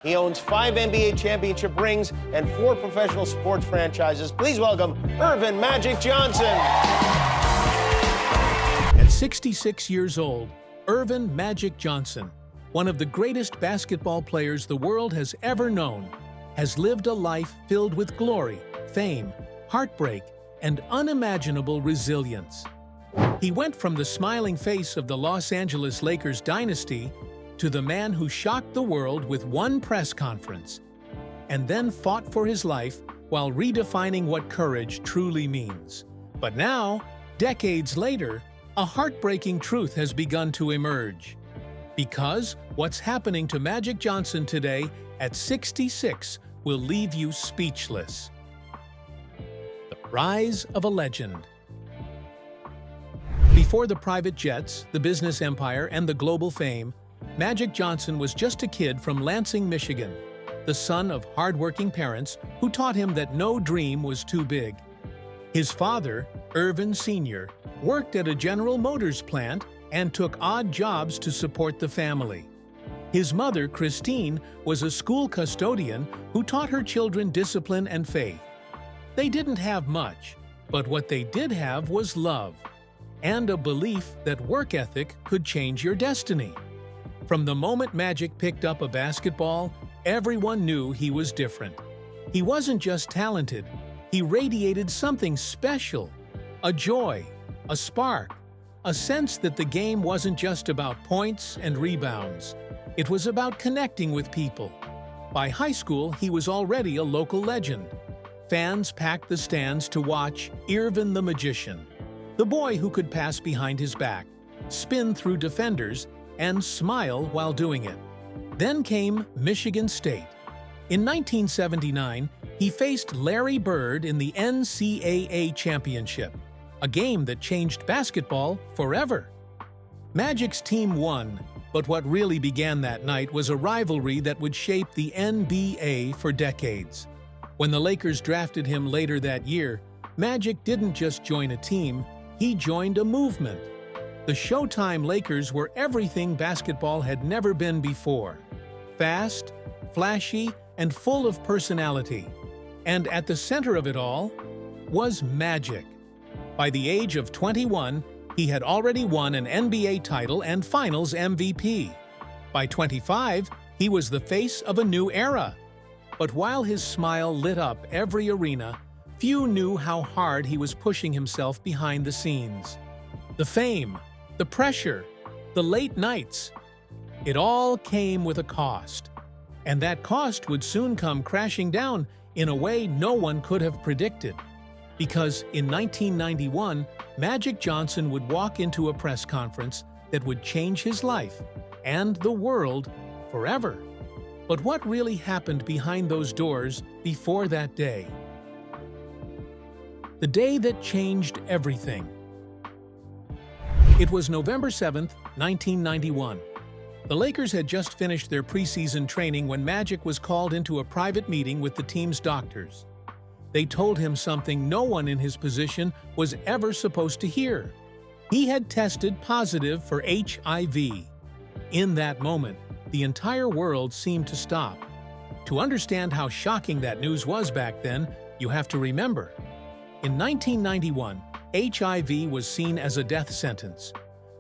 He owns 5 NBA championship rings and 4 professional sports franchises. Please welcome Earvin Magic Johnson. At 66 years old, Earvin Magic Johnson, one of the greatest basketball players the world has ever known, has lived a life filled with glory, fame, heartbreak, and unimaginable resilience. He went from the smiling face of the Los Angeles Lakers dynasty to the man who shocked the world with one press conference, and then fought for his life while redefining what courage truly means. But now, decades later, a heartbreaking truth has begun to emerge. Because what's happening to Magic Johnson today at 66 will leave you speechless. The rise of a legend. Before the private jets, the business empire, and the global fame, Magic Johnson was just a kid from Lansing, Michigan, the son of hardworking parents who taught him that no dream was too big. His father, Earvin Sr., worked at a General Motors plant and took odd jobs to support the family. His mother, Christine, was a school custodian who taught her children discipline and faith. They didn't have much, but what they did have was love, and a belief that work ethic could change your destiny. From the moment Magic picked up a basketball, everyone knew he was different. He wasn't just talented, he radiated something special, a joy, a spark, a sense that the game wasn't just about points and rebounds. It was about connecting with people. By high school, he was already a local legend. Fans packed the stands to watch Earvin the Magician, the boy who could pass behind his back, spin through defenders, and smile while doing it. Then came Michigan State. In 1979, he faced Larry Bird in the NCAA championship, a game that changed basketball forever. Magic's team won, but what really began that night was a rivalry that would shape the NBA for decades. When the Lakers drafted him later that year, Magic didn't just join a team, he joined a movement. The Showtime Lakers were everything basketball had never been before. Fast, flashy, and full of personality. And at the center of it all was Magic. By the age of 21, he had already won an NBA title and Finals MVP. By 25, he was the face of a new era. But while his smile lit up every arena, few knew how hard he was pushing himself behind the scenes. The fame, the pressure, the late nights, it all came with a cost. And that cost would soon come crashing down in a way no one could have predicted. Because in 1991, Magic Johnson would walk into a press conference that would change his life and the world forever. But what really happened behind those doors before that day? The day that changed everything. It was November 7, 1991. The Lakers had just finished their preseason training when Magic was called into a private meeting with the team's doctors. They told him something no one in his position was ever supposed to hear. He had tested positive for HIV. In that moment, the entire world seemed to stop. To understand how shocking that news was back then, you have to remember. In 1991, HIV was seen as a death sentence.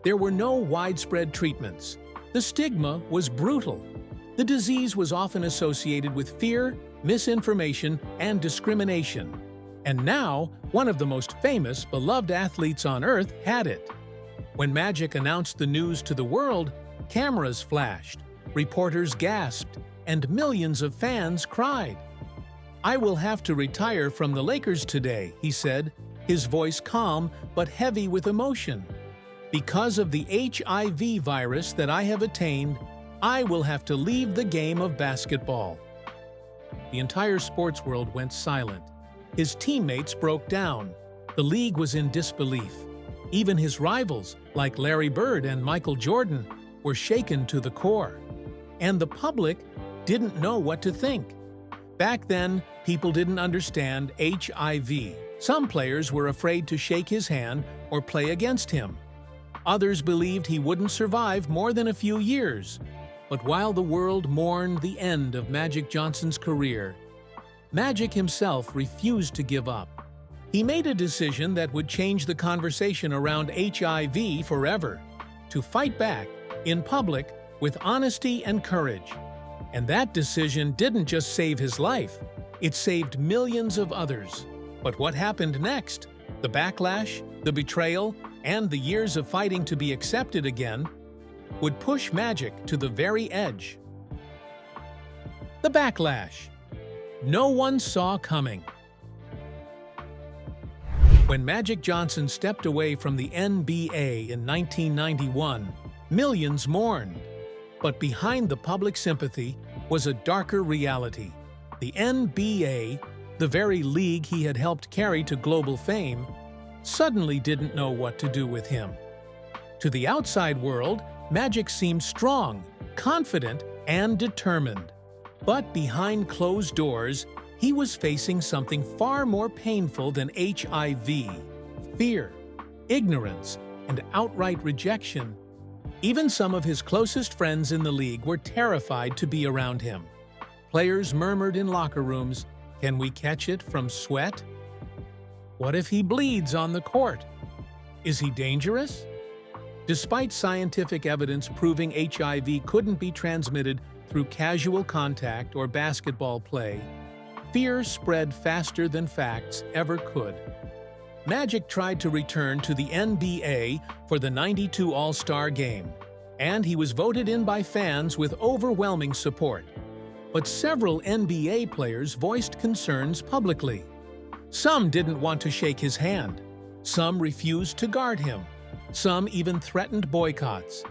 There were no widespread treatments. The stigma was brutal. The disease was often associated with fear, misinformation, and discrimination. And now, one of the most famous, beloved athletes on Earth had it. When Magic announced the news to the world, cameras flashed, reporters gasped, and millions of fans cried. "I will have to retire from the Lakers today," he said, his voice calm but heavy with emotion. "Because of the HIV virus that I have attained, I will have to leave the game of basketball." The entire sports world went silent. His teammates broke down. The league was in disbelief. Even his rivals, like Larry Bird and Michael Jordan, were shaken to the core. And the public didn't know what to think. Back then, people didn't understand HIV. Some players were afraid to shake his hand or play against him. Others believed he wouldn't survive more than a few years. But while the world mourned the end of Magic Johnson's career, Magic himself refused to give up. He made a decision that would change the conversation around HIV forever, to fight back, in public, with honesty and courage. And that decision didn't just save his life, it saved millions of others. But what happened next? The backlash, the betrayal, and the years of fighting to be accepted again would push Magic to the very edge. The backlash. No one saw coming. When Magic Johnson stepped away from the NBA in 1991, millions mourned. But behind the public sympathy was a darker reality. The NBA, the very league he had helped carry to global fame, suddenly didn't know what to do with him. To the outside world, Magic seemed strong, confident, and determined. But behind closed doors, he was facing something far more painful than HIV: fear, ignorance, and outright rejection. Even some of his closest friends in the league were terrified to be around him. Players murmured in locker rooms, "Can we catch it from sweat? What if he bleeds on the court? Is he dangerous?" Despite scientific evidence proving HIV couldn't be transmitted through casual contact or basketball play, fear spread faster than facts ever could. Magic tried to return to the NBA for the '92 All-Star Game, and he was voted in by fans with overwhelming support. But several NBA players voiced concerns publicly. Some didn't want to shake his hand. Some refused to guard him. Some even threatened boycotts.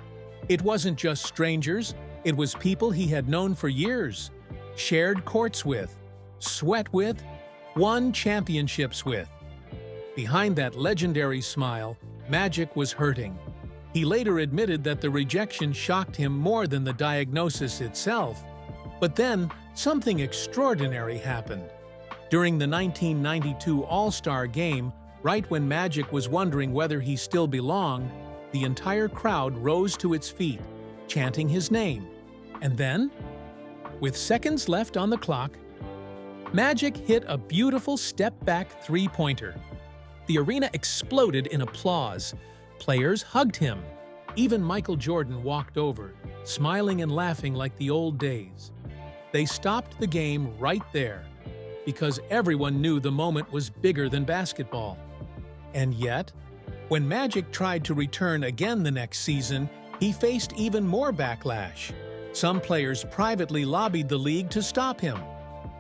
It wasn't just strangers, it was people he had known for years, shared courts with, sweat with, won championships with. Behind that legendary smile, Magic was hurting. He later admitted that the rejection shocked him more than the diagnosis itself. But then, something extraordinary happened. During the 1992 All-Star Game, right when Magic was wondering whether he still belonged, the entire crowd rose to its feet, chanting his name. And then, with seconds left on the clock, Magic hit a beautiful step-back three-pointer. The arena exploded in applause. Players hugged him. Even Michael Jordan walked over, smiling and laughing like the old days. They stopped the game right there, because everyone knew the moment was bigger than basketball. And yet, when Magic tried to return again the next season, he faced even more backlash. Some players privately lobbied the league to stop him.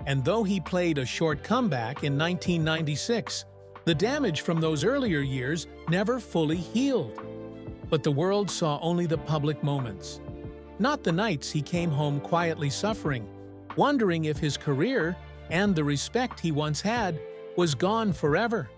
And though he played a short comeback in 1996, the damage from those earlier years never fully healed. But the world saw only the public moments, not the nights he came home quietly suffering, wondering if his career and the respect he once had was gone forever.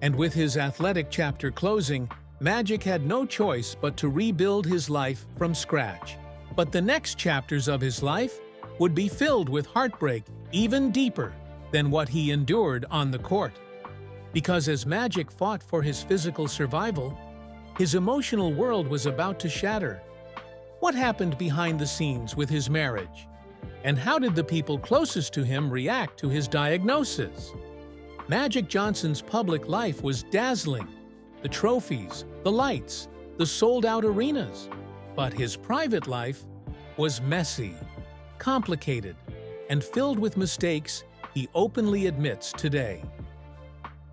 And with his athletic chapter closing, Magic had no choice but to rebuild his life from scratch. But the next chapters of his life would be filled with heartbreak even deeper than what he endured on the court. Because as Magic fought for his physical survival, his emotional world was about to shatter. What happened behind the scenes with his marriage? And how did the people closest to him react to his diagnosis? Magic Johnson's public life was dazzling. The trophies, the lights, the sold-out arenas. But his private life was messy, complicated, and filled with mistakes he openly admits today.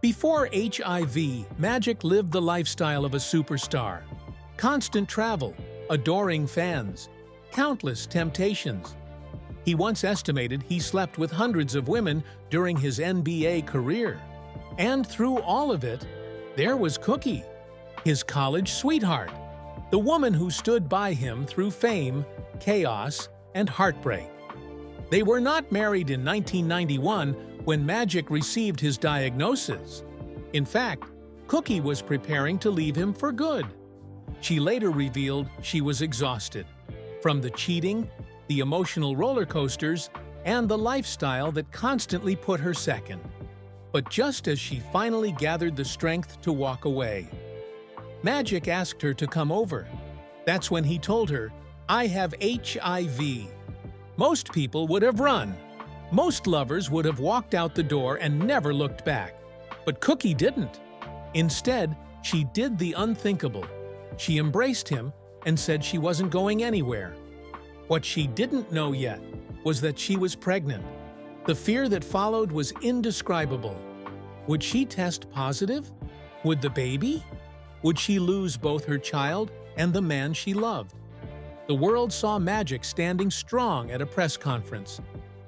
Before HIV, Magic lived the lifestyle of a superstar. Constant travel, adoring fans, countless temptations. He once estimated he slept with hundreds of women during his NBA career. And through all of it, there was Cookie, his college sweetheart, the woman who stood by him through fame, chaos, and heartbreak. They were not married in 1991 when Magic received his diagnosis. In fact, Cookie was preparing to leave him for good. She later revealed she was exhausted from the cheating, the emotional roller coasters, and the lifestyle that constantly put her second. But just as she finally gathered the strength to walk away, Magic asked her to come over. That's when he told her, I have HIV. Most people would have run. Most lovers would have walked out the door and never looked back. But Cookie didn't. Instead, she did the unthinkable. She embraced him and said she wasn't going anywhere. What she didn't know yet was that she was pregnant. The fear that followed was indescribable. Would she test positive? Would the baby? Would she lose both her child and the man she loved? The world saw Magic standing strong at a press conference.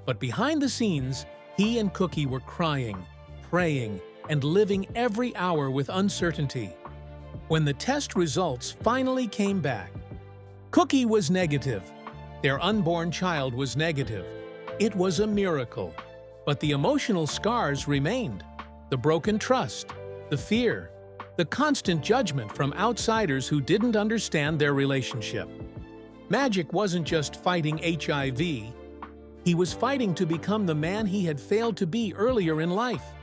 But behind the scenes, he and Cookie were crying, praying, and living every hour with uncertainty. When the test results finally came back, Cookie was negative. Their unborn child was negative. It was a miracle. But the emotional scars remained. The broken trust, the fear, the constant judgment from outsiders who didn't understand their relationship. Magic wasn't just fighting HIV. He was fighting to become the man he had failed to be earlier in life.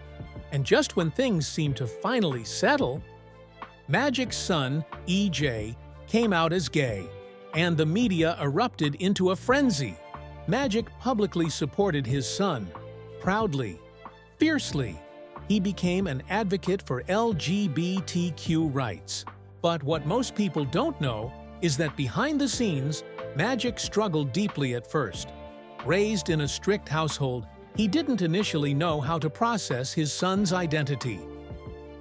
And just when things seemed to finally settle, Magic's son, EJ, came out as gay, and the media erupted into a frenzy. Magic publicly supported his son, proudly, fiercely. He became an advocate for LGBTQ rights. But what most people don't know is that behind the scenes, Magic struggled deeply at first. Raised in a strict household, he didn't initially know how to process his son's identity.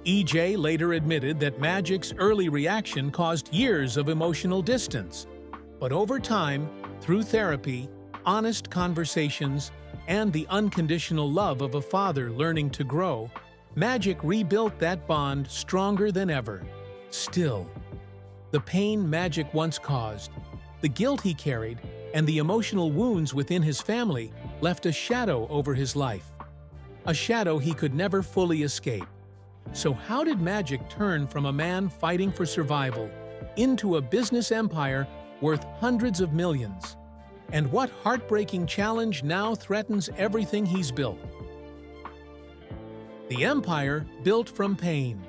EJ later admitted that Magic's early reaction caused years of emotional distance. But over time, through therapy, honest conversations, and the unconditional love of a father learning to grow, Magic rebuilt that bond stronger than ever. Still, the pain Magic once caused, the guilt he carried, and the emotional wounds within his family left a shadow over his life. A shadow he could never fully escape. So how did Magic turn from a man fighting for survival into a business empire worth hundreds of millions? And what heartbreaking challenge now threatens everything he's built? The empire built from pain.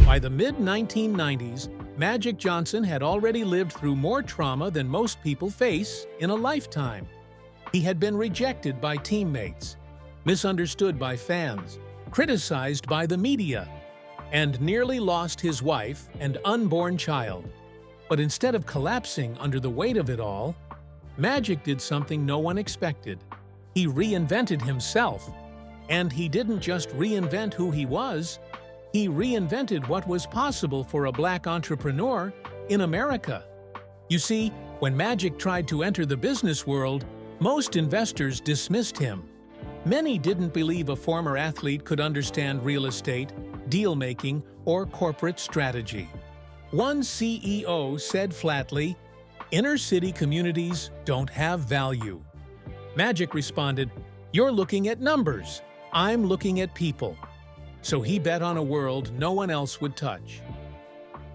By the mid-1990s, Magic Johnson had already lived through more trauma than most people face in a lifetime. He had been rejected by teammates, misunderstood by fans, criticized by the media, and nearly lost his wife and unborn child. But instead of collapsing under the weight of it all, Magic did something no one expected. He reinvented himself. And he didn't just reinvent who he was, he reinvented what was possible for a Black entrepreneur in America. You see, when Magic tried to enter the business world, most investors dismissed him. Many didn't believe a former athlete could understand real estate, deal-making, or corporate strategy. One CEO said flatly, "Inner-city communities don't have value." Magic responded, "You're looking at numbers. I'm looking at people." So he bet on a world no one else would touch.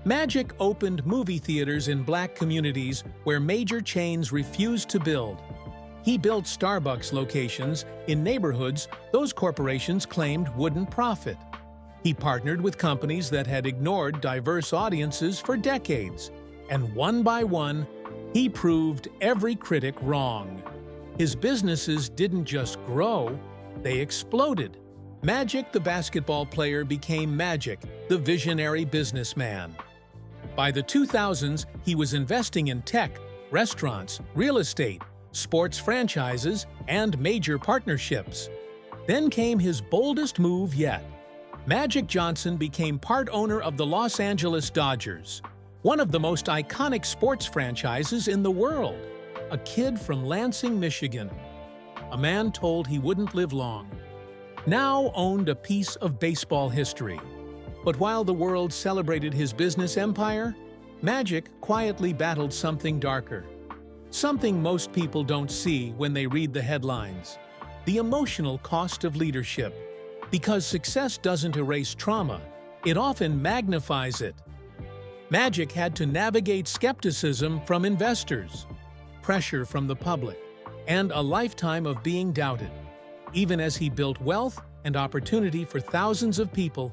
Magic opened movie theaters in Black communities where major chains refused to build. He built Starbucks locations in neighborhoods those corporations claimed wouldn't profit. He partnered with companies that had ignored diverse audiences for decades. And one by one, he proved every critic wrong. His businesses didn't just grow, they exploded. Magic the basketball player became Magic, the visionary businessman. By the 2000s, he was investing in tech, restaurants, real estate, sports franchises, and major partnerships. Then came his boldest move yet. Magic Johnson became part owner of the Los Angeles Dodgers, one of the most iconic sports franchises in the world. A kid from Lansing, Michigan, a man told he wouldn't live long, now owned a piece of baseball history. But while the world celebrated his business empire, Magic quietly battled something darker. Something most people don't see when they read the headlines. The emotional cost of leadership. Because success doesn't erase trauma, it often magnifies it. Magic had to navigate skepticism from investors, pressure from the public, and a lifetime of being doubted. Even as he built wealth and opportunity for thousands of people,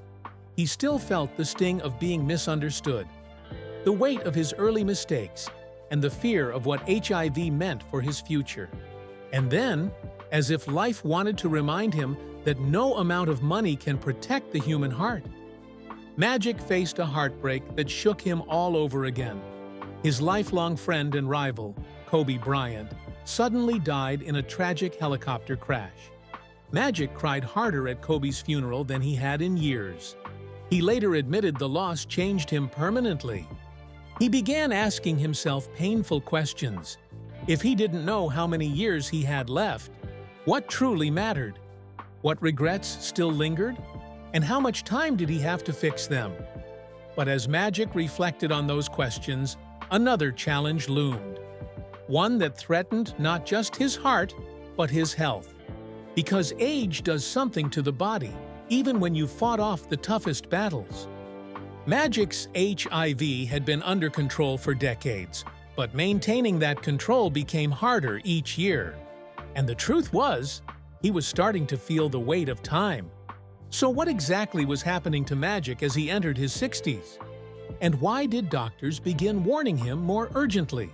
he still felt the sting of being misunderstood. the weight of his early mistakes, and the fear of what HIV meant for his future. And then, as if life wanted to remind him that no amount of money can protect the human heart, Magic faced a heartbreak that shook him all over again. His lifelong friend and rival, Kobe Bryant, suddenly died in a tragic helicopter crash. Magic cried harder at Kobe's funeral than he had in years. He later admitted the loss changed him permanently. He began asking himself painful questions. If he didn't know how many years he had left, what truly mattered? What regrets still lingered? And how much time did he have to fix them? But as Magic reflected on those questions, another challenge loomed. One that threatened not just his heart, but his health. Because age does something to the body, even when you've fought off the toughest battles. Magic's HIV had been under control for decades, but maintaining that control became harder each year. And the truth was, he was starting to feel the weight of time. So what exactly was happening to Magic as he entered his 60s? And why did doctors begin warning him more urgently?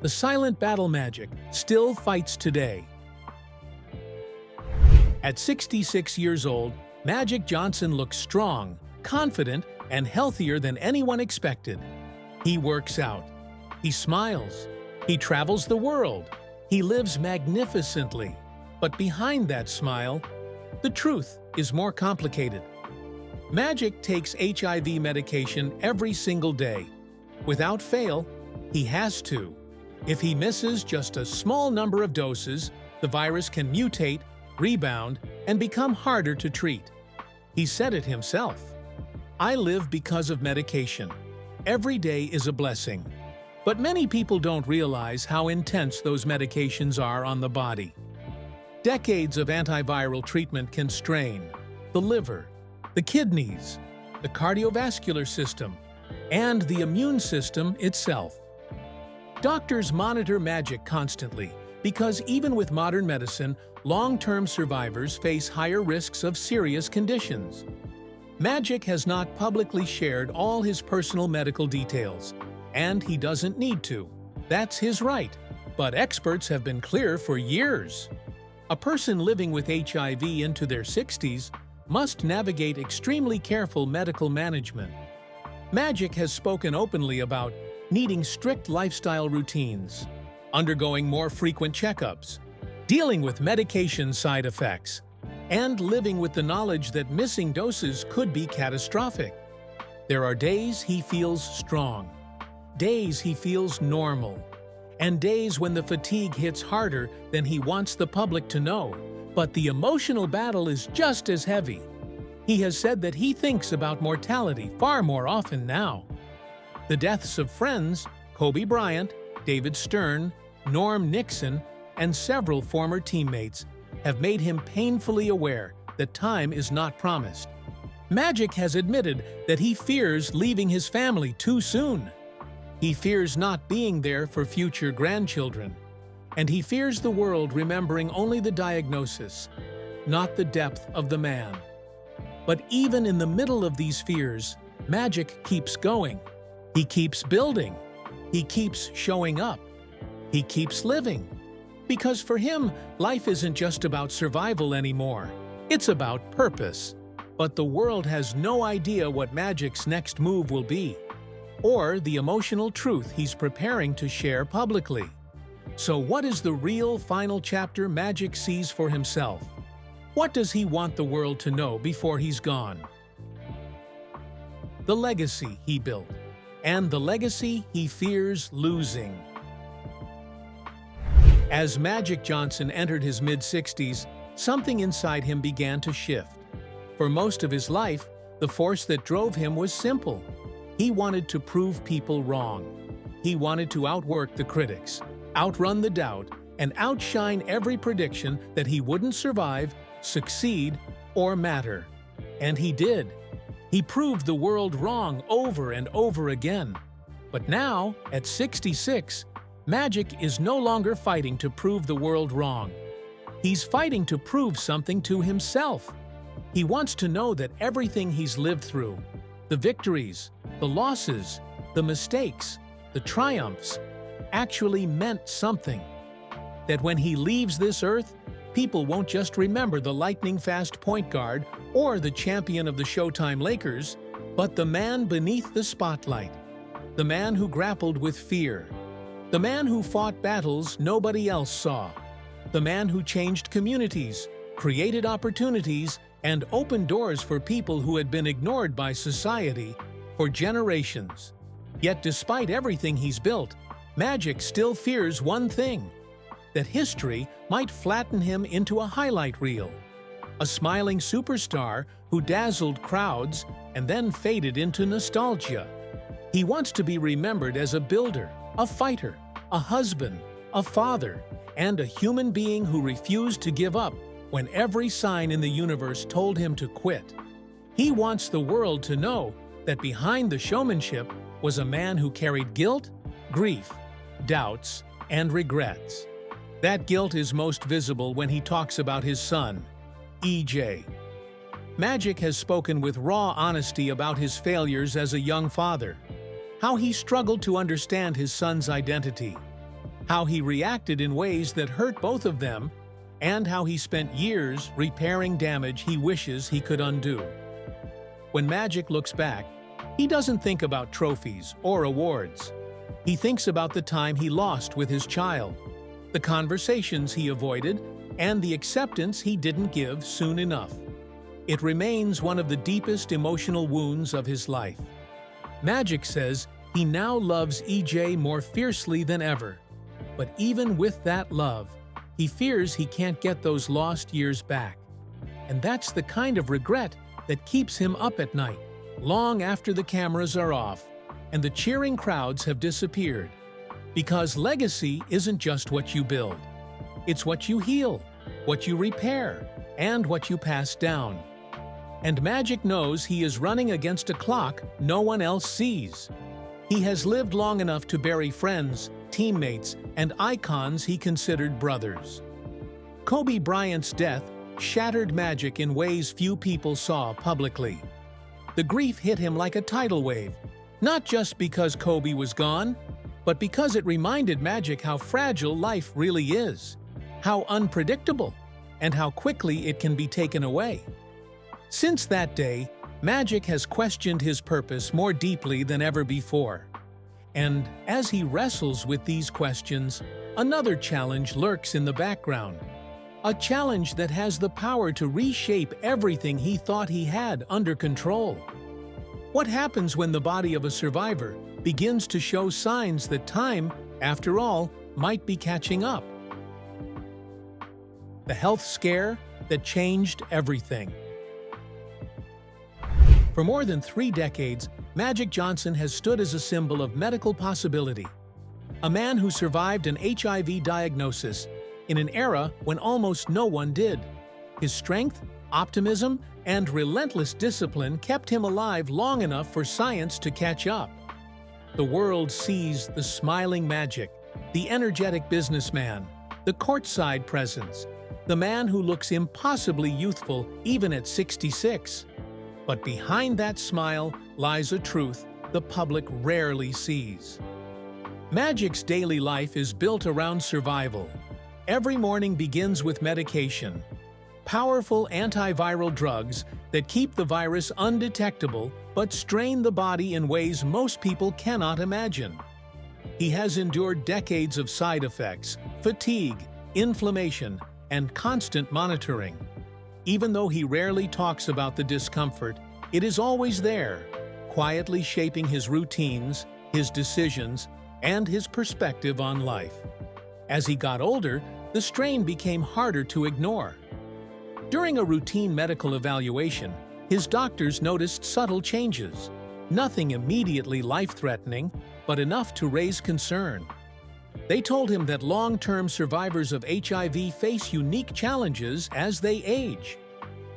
The silent battle Magic still fights today. At 66 years old, Magic Johnson looks strong, confident, and healthier than anyone expected. He works out. He smiles. He travels the world. He lives magnificently. But behind that smile, the truth is more complicated. Magic takes HIV medication every single day. Without fail, he has to. If he misses just a small number of doses, the virus can mutate, rebound, and become harder to treat. He said it himself. "I live because of medication. Every day is a blessing." But many people don't realize how intense those medications are on the body. Decades of antiviral treatment can strain the liver, the kidneys, the cardiovascular system, and the immune system itself. Doctors monitor Magic constantly because even with modern medicine, long-term survivors face higher risks of serious conditions. Magic has not publicly shared all his personal medical details, and he doesn't need to. That's his right, but experts have been clear for years. A person living with HIV into their 60s must navigate extremely careful medical management. Magic has spoken openly about needing strict lifestyle routines, undergoing more frequent checkups, dealing with medication side effects, and living with the knowledge that missing doses could be catastrophic. There are days he feels strong, days he feels normal, and days when the fatigue hits harder than he wants the public to know, but the emotional battle is just as heavy. He has said that he thinks about mortality far more often now. The deaths of friends, Kobe Bryant, David Stern, Norm Nixon, and several former teammates, have made him painfully aware that time is not promised. Magic has admitted that he fears leaving his family too soon. He fears not being there for future grandchildren. And he fears the world remembering only the diagnosis, not the depth of the man. But even in the middle of these fears, Magic keeps going. He keeps building. He keeps showing up. He keeps living. Because for him, life isn't just about survival anymore. It's about purpose. But the world has no idea what Magic's next move will be, or the emotional truth he's preparing to share publicly. So what is the real final chapter Magic sees for himself? What does he want the world to know before he's gone? The legacy he built, and the legacy he fears losing. As Magic Johnson entered his mid-60s, something inside him began to shift. For most of his life, the force that drove him was simple. He wanted to prove people wrong. He wanted to outwork the critics, outrun the doubt, and outshine every prediction that he wouldn't survive, succeed, or matter. And he did. He proved the world wrong over and over again. But now, at 66, Magic is no longer fighting to prove the world wrong. He's fighting to prove something to himself. He wants to know that everything he's lived through, The victories, the losses, the mistakes, the triumphs actually meant something. That when he leaves this earth, people won't just remember the lightning-fast point guard or the champion of the Showtime Lakers, but the man beneath the spotlight, the man who grappled with fear, the man who fought battles nobody else saw, the man who changed communities, created opportunities, and opened doors for people who had been ignored by society for generations. Yet despite everything he's built, Magic still fears one thing: that history might flatten him into a highlight reel. A smiling superstar who dazzled crowds and then faded into nostalgia. He wants to be remembered as a builder, a fighter, a husband, a father, and a human being who refused to give up when every sign in the universe told him to quit. He wants the world to know that behind the showmanship was a man who carried guilt, grief, doubts, and regrets. That guilt is most visible when he talks about his son, EJ. Magic has spoken with raw honesty about his failures as a young father, how he struggled to understand his son's identity, how he reacted in ways that hurt both of them, and how he spent years repairing damage he wishes he could undo. When Magic looks back, he doesn't think about trophies or awards. He thinks about the time he lost with his child, the conversations he avoided, and the acceptance he didn't give soon enough. It remains one of the deepest emotional wounds of his life. Magic says he now loves EJ more fiercely than ever. But even with that love, he fears he can't get those lost years back. And that's the kind of regret that keeps him up at night, long after the cameras are off and the cheering crowds have disappeared. Because legacy isn't just what you build. It's what you heal, what you repair, and what you pass down. And Magic knows he is running against a clock no one else sees. He has lived long enough to bury friends, teammates, and icons he considered brothers. Kobe Bryant's death shattered Magic in ways few people saw publicly. The grief hit him like a tidal wave, not just because Kobe was gone, but because it reminded Magic how fragile life really is, how unpredictable, and how quickly it can be taken away. Since that day, Magic has questioned his purpose more deeply than ever before. And as he wrestles with these questions, another challenge lurks in the background. A challenge that has the power to reshape everything he thought he had under control. What happens when the body of a survivor begins to show signs that time, after all, might be catching up? The health scare that changed everything. For more than 3 decades, Magic Johnson has stood as a symbol of medical possibility. A man who survived an HIV diagnosis in an era when almost no one did. His strength, optimism, and relentless discipline kept him alive long enough for science to catch up. The world sees the smiling Magic, the energetic businessman, the courtside presence, the man who looks impossibly youthful even at 66. But behind that smile lies a truth the public rarely sees. Magic's daily life is built around survival. Every morning begins with medication, powerful antiviral drugs that keep the virus undetectable but strain the body in ways most people cannot imagine. He has endured decades of side effects, fatigue, inflammation, and constant monitoring. Even though he rarely talks about the discomfort, it is always there, quietly shaping his routines, his decisions, and his perspective on life. As he got older, the strain became harder to ignore. During a routine medical evaluation, his doctors noticed subtle changes. Nothing immediately life-threatening, but enough to raise concern. They told him that long-term survivors of HIV face unique challenges as they age.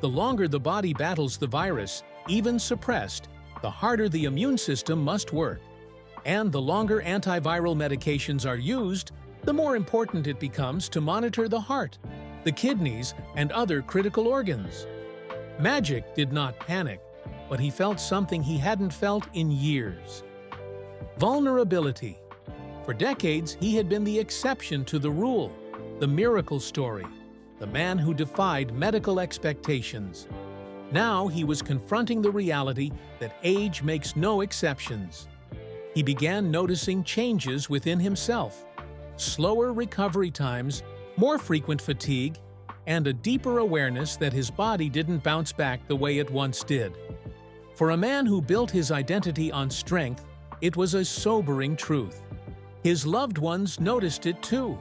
The longer the body battles the virus, even suppressed, the harder the immune system must work. And the longer antiviral medications are used, the more important it becomes to monitor the heart, the kidneys, and other critical organs. Magic did not panic. but he felt something he hadn't felt in years. Vulnerability. For decades, he had been the exception to the rule, the miracle story, the man who defied medical expectations. Now he was confronting the reality that age makes no exceptions. He began noticing changes within himself, slower recovery times, more frequent fatigue, and a deeper awareness that his body didn't bounce back the way it once did. For a man who built his identity on strength, it was a sobering truth. His loved ones noticed it too.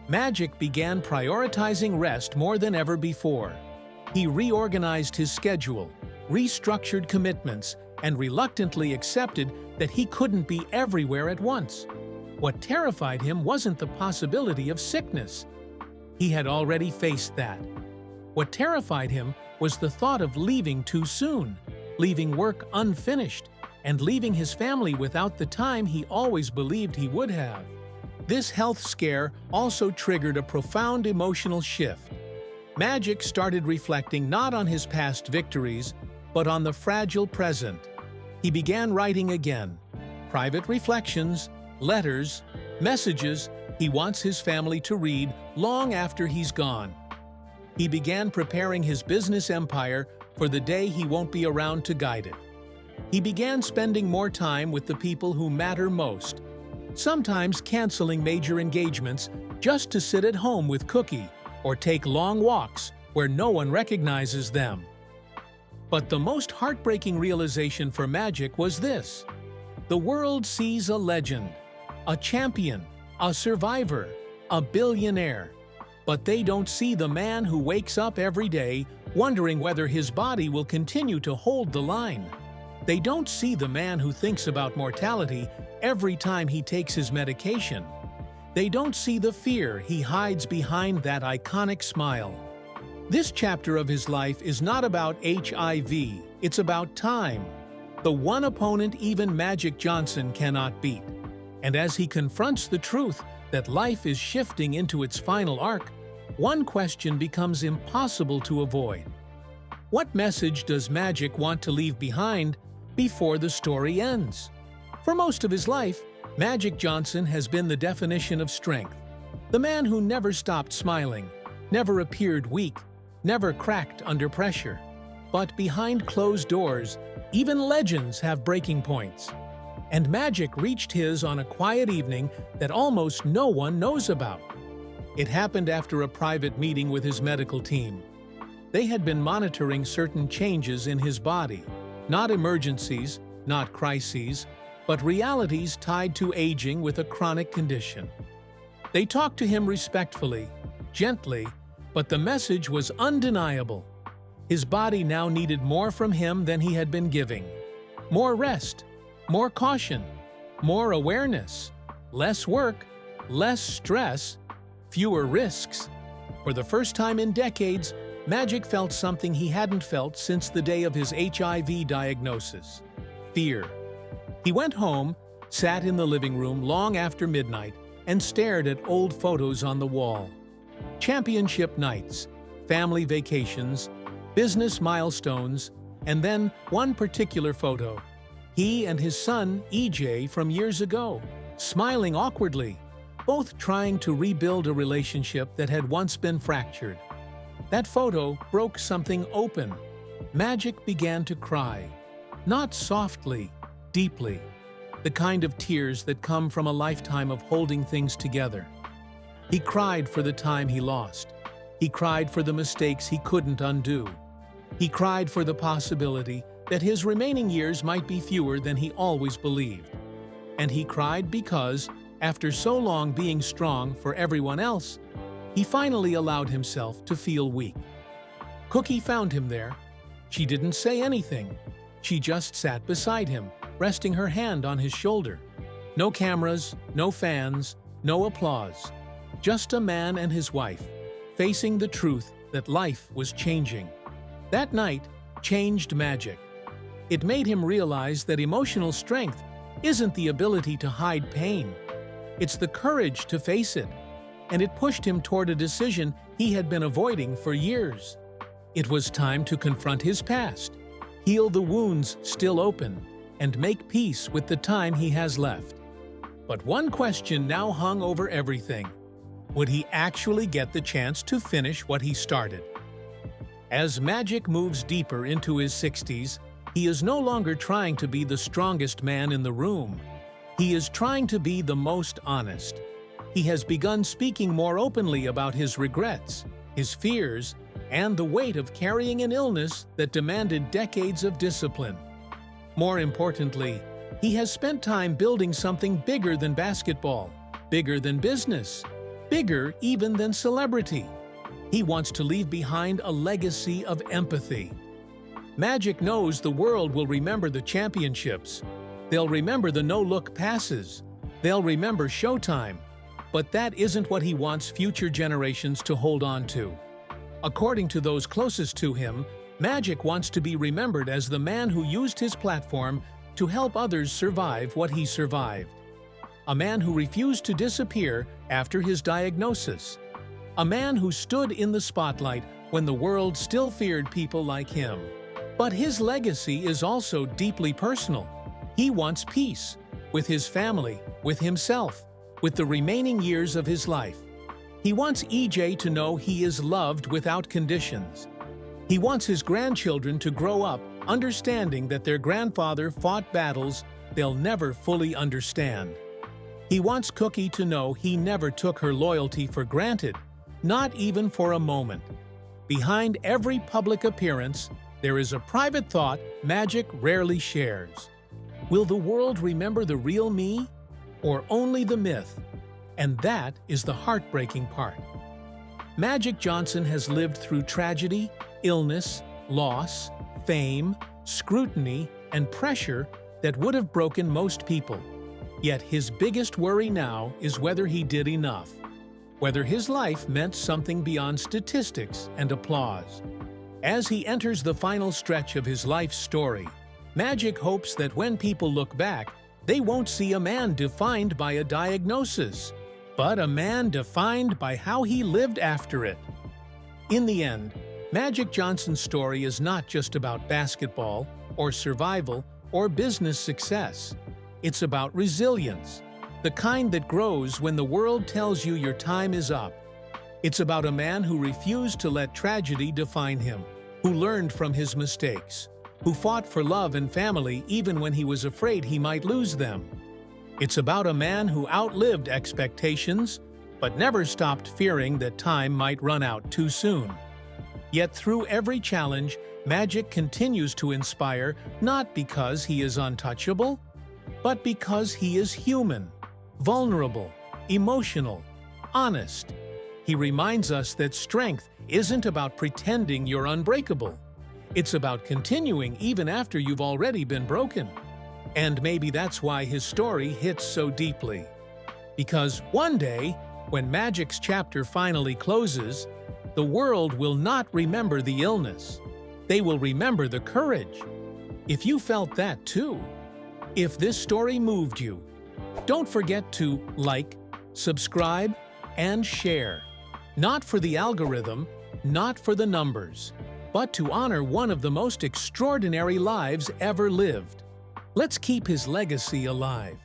Magic began prioritizing rest more than ever before. He reorganized his schedule, restructured commitments, and reluctantly accepted that he couldn't be everywhere at once. What terrified him wasn't the possibility of sickness. He had already faced that. What terrified him was the thought of leaving too soon, leaving work unfinished, and leaving his family without the time he always believed he would have. This health scare also triggered a profound emotional shift. Magic started reflecting not on his past victories, but on the fragile present. He began writing again, private reflections, letters, messages he wants his family to read long after he's gone. He began preparing his business empire for the day he won't be around to guide it. He began spending more time with the people who matter most, sometimes canceling major engagements just to sit at home with Cookie or take long walks where no one recognizes them. But the most heartbreaking realization for Magic was this: the world sees a legend, a champion, a survivor, a billionaire, but they don't see the man who wakes up every day wondering whether his body will continue to hold the line. They don't see the man who thinks about mortality every time he takes his medication. They don't see the fear he hides behind that iconic smile. This chapter of his life is not about HIV, it's about time, the one opponent even Magic Johnson cannot beat. And as he confronts the truth that life is shifting into its final arc, one question becomes impossible to avoid. What message does Magic want to leave behind before the story ends? For most of his life, Magic Johnson has been the definition of strength. The man who never stopped smiling, never appeared weak, never cracked under pressure. But behind closed doors, even legends have breaking points. And Magic reached his on a quiet evening that almost no one knows about. It happened after a private meeting with his medical team. They had been monitoring certain changes in his body, not emergencies, not crises, but realities tied to aging with a chronic condition. They talked to him respectfully, gently, but the message was undeniable. His body now needed more from him than he had been giving. More rest, more caution, more awareness, less work, less stress, fewer risks. For the first time in decades, Magic felt something he hadn't felt since the day of his HIV diagnosis: fear. He went home, sat in the living room long after midnight, and stared at old photos on the wall. Championship nights, family vacations, business milestones, and then one particular photo. He and his son, EJ, from years ago, smiling awkwardly, both trying to rebuild a relationship that had once been fractured. That photo broke something open. Magic began to cry. Not softly, deeply. The kind of tears that come from a lifetime of holding things together. He cried for the time he lost. He cried for the mistakes he couldn't undo. He cried for the possibility that his remaining years might be fewer than he always believed. And he cried because, after so long being strong for everyone else, he finally allowed himself to feel weak. Cookie found him there. She didn't say anything. She just sat beside him, resting her hand on his shoulder. No cameras, no fans, no applause. Just a man and his wife, facing the truth that life was changing. That night changed Magic. It made him realize that emotional strength isn't the ability to hide pain. It's the courage to face it. And it pushed him toward a decision he had been avoiding for years. It was time to confront his past, heal the wounds still open, and make peace with the time he has left. But one question now hung over everything. Would he actually get the chance to finish what he started? As Magic moves deeper into his 60s, he is no longer trying to be the strongest man in the room. He is trying to be the most honest. He has begun speaking more openly about his regrets, his fears, and the weight of carrying an illness that demanded decades of discipline. More importantly, he has spent time building something bigger than basketball, bigger than business, bigger even than celebrity. He wants to leave behind a legacy of empathy. Magic knows the world will remember the championships. They'll remember the no-look passes. They'll remember Showtime. But that isn't what he wants future generations to hold on to. According to those closest to him, Magic wants to be remembered as the man who used his platform to help others survive what he survived. A man who refused to disappear after his diagnosis. A man who stood in the spotlight when the world still feared people like him. But his legacy is also deeply personal. He wants peace with his family, with himself, with the remaining years of his life. He wants EJ to know he is loved without conditions. He wants his grandchildren to grow up understanding that their grandfather fought battles they'll never fully understand. He wants Cookie to know he never took her loyalty for granted, not even for a moment. Behind every public appearance, there is a private thought Magic rarely shares. Will the world remember the real me, or only the myth? And that is the heartbreaking part. Magic Johnson has lived through tragedy, illness, loss, fame, scrutiny, and pressure that would have broken most people. Yet his biggest worry now is whether he did enough, whether his life meant something beyond statistics and applause. As he enters the final stretch of his life story, Magic hopes that when people look back, they won't see a man defined by a diagnosis, but a man defined by how he lived after it. In the end, Magic Johnson's story is not just about basketball, or survival, or business success. It's about resilience, the kind that grows when the world tells you your time is up. It's about a man who refused to let tragedy define him, who learned from his mistakes, who fought for love and family even when he was afraid he might lose them. It's about a man who outlived expectations, but never stopped fearing that time might run out too soon. Yet through every challenge, Magic continues to inspire not because he is untouchable, but because he is human, vulnerable, emotional, honest. He reminds us that strength isn't about pretending you're unbreakable. It's about continuing even after you've already been broken. And maybe that's why his story hits so deeply. Because one day, when Magic's chapter finally closes, the world will not remember the illness. They will remember the courage. If you felt that too, if this story moved you, don't forget to like, subscribe, and share. Not for the algorithm, not for the numbers, but to honor one of the most extraordinary lives ever lived. Let's keep his legacy alive.